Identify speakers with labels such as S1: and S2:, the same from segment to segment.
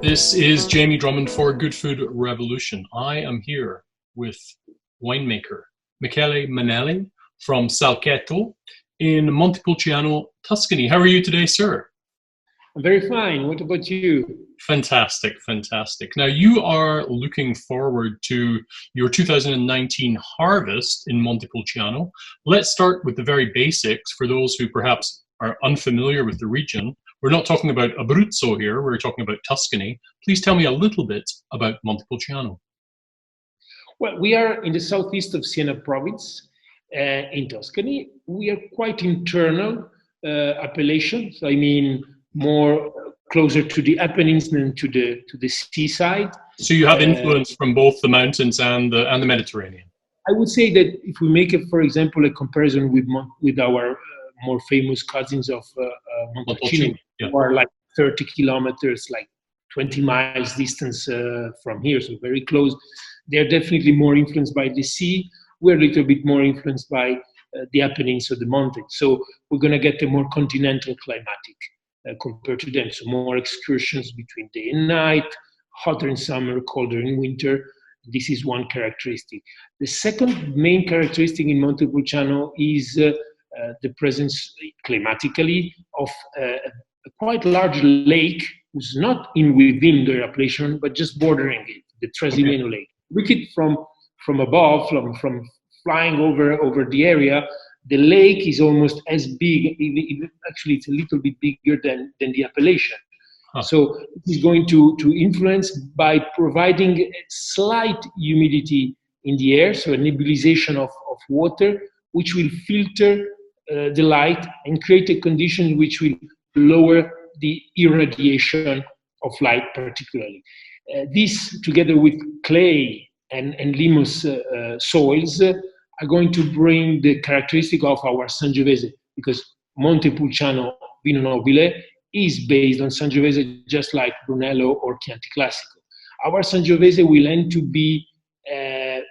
S1: This is Jamie Drummond for Good Food Revolution. I am here with winemaker Michele Manelli from Salcheto in Montepulciano, Tuscany. How are you today, sir?
S2: I'm very fine. What about you?
S1: Fantastic, fantastic. Now, you are looking forward to your 2019 harvest in Montepulciano. Let's start with the very basics for those who perhaps are unfamiliar with the region. We're not talking about Abruzzo here, we're talking about Tuscany. Please tell me a little bit about Montepulciano.
S2: Well, we are in the southeast of Siena province in Tuscany. We are quite internal appellations. I mean, more closer to the Apennines than to the seaside.
S1: So you have influence from both the mountains and the Mediterranean.
S2: I would say that if we make, for example, a comparison with our more famous cousins of Montepulciano,
S1: yeah,
S2: who are like 30 kilometers, like 20 miles distance from here, so very close. They're definitely more influenced by the sea. We're a little bit more influenced by the Apennines or the mountains. So we're going to get a more continental climatic compared to them. So more excursions between day and night, hotter in summer, colder in winter. This is one characteristic. The second main characteristic in Montepulciano is the presence climatically of a quite large lake, who's not within the appellation, but just bordering it, the Trasimeno Lake. Look it from above, from flying over the area. The lake is almost as big, actually it's a little bit bigger than the appellation. Huh. So it is going to influence by providing a slight humidity in the air, so a nebulization of water, which will filter the light and create a condition which will lower the irradiation of light particularly. This, together with clay and limos soils, are going to bring the characteristic of our Sangiovese, because Montepulciano Vino Nobile is based on Sangiovese just like Brunello or Chianti Classico. Our Sangiovese will end to be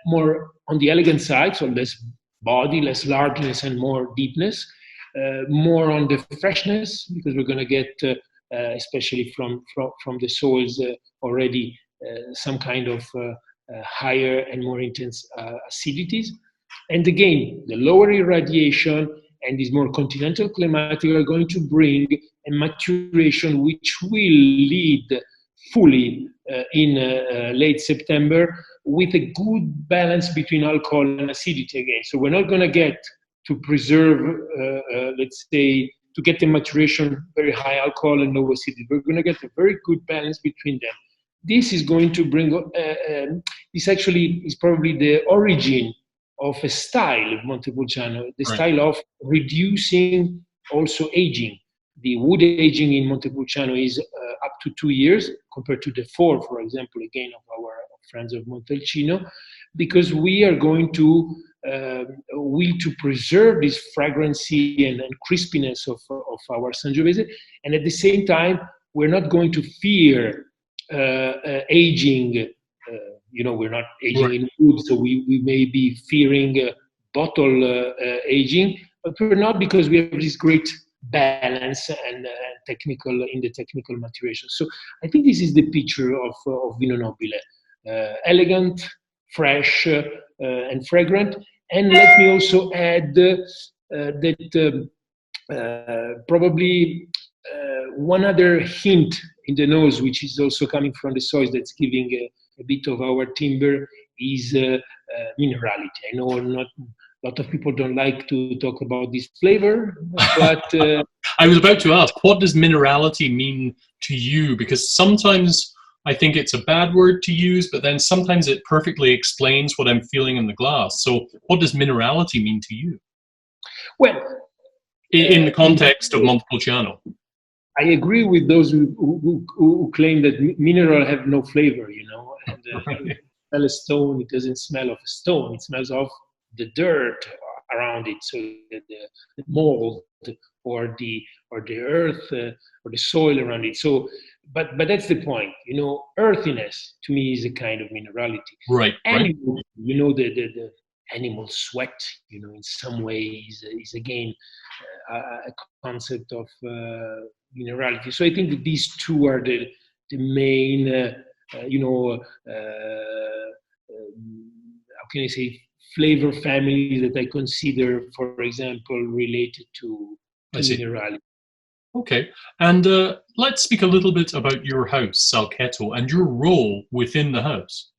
S2: more on the elegant side, so less body, less largeness and more deepness, more on the freshness, because we're going to get, especially from the soils already, some kind of higher and more intense acidities. And again, the lower irradiation and this more continental climatic are going to bring a maturation which will lead fully in late September with a good balance between alcohol and acidity again. So we're not going to get to preserve, let's say, to get the maturation very high alcohol and low acidity. We're going to get a very good balance between them. This is going to bring, this actually is probably the origin of a style of Montepulciano, the style of reducing also aging. The wood aging in Montepulciano is up to 2 years compared to the 4, for example, again, of our friends of Montalcino, because we are going to will to preserve this fragrancy and crispiness of our Sangiovese, and at the same time, we're not going to fear aging. We're not aging in wood, so we may be fearing bottle aging, but we're not, because we have this great balance and technical maturation. So I think this is the picture of Vino Nobile: elegant, fresh, and fragrant. And let me also add that probably one other hint in the nose, which is also coming from the soils, that's giving a bit of our timber, is minerality. I know not a lot of people don't like to talk about this flavor, but
S1: I was about to ask, what does minerality mean to you? Because sometimes I think it's a bad word to use, but then sometimes it perfectly explains what I'm feeling in the glass. So what does minerality mean to you?
S2: Well,
S1: in the context of Montepulciano.
S2: I agree with those who claim that mineral have no flavor, and smell a stone, it doesn't smell of a stone, it smells of the dirt around it, so the mold or the earth or the soil around it. So, but that's the point, earthiness to me is a kind of minerality.
S1: Right.
S2: Animal, the animal sweat, in some ways is again a concept of minerality. So I think that these two are the the main, how can I say, flavor families that I consider, for example, related to minerality.
S1: Okay, and let's speak a little bit about your house, Salcheto, and your role within the house.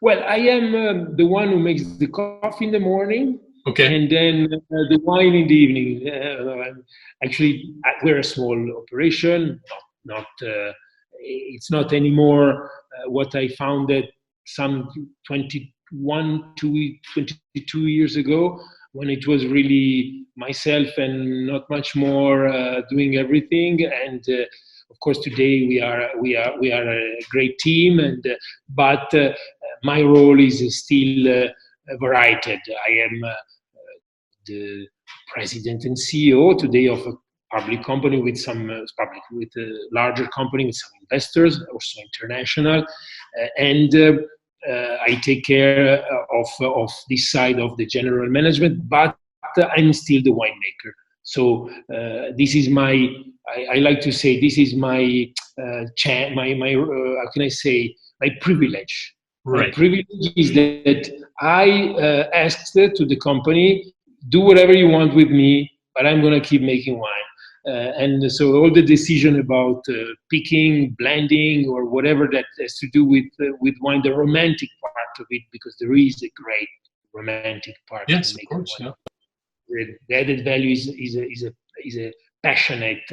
S2: Well, I am the one who makes the coffee in the morning,
S1: okay,
S2: and then the wine in the evening. Actually, we're a small operation. Not it's not anymore what I founded some 22 years ago, when it was really myself and not much more doing everything. And of course, today we are a great team, and but my role is still varied. I am the president and CEO today of a public company with with a larger company with some investors, also international, and I take care of this side of the general management, but I'm still the winemaker. So this is my. I like to say this is my my how can I say, my privilege.
S1: right.
S2: My privilege is that I asked to the company, do whatever you want with me, but I'm going to keep making wine. And so all the decision about picking, blending, or whatever that has to do with wine, the romantic part of it, because there is a great romantic part.
S1: Yes, of course.
S2: Wine.
S1: Yeah.
S2: The added value is a passionate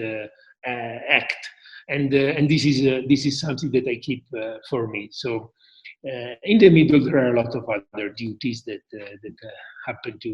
S2: act, and this is something that I keep for me. So. In the middle, there are a lot of other duties that happen to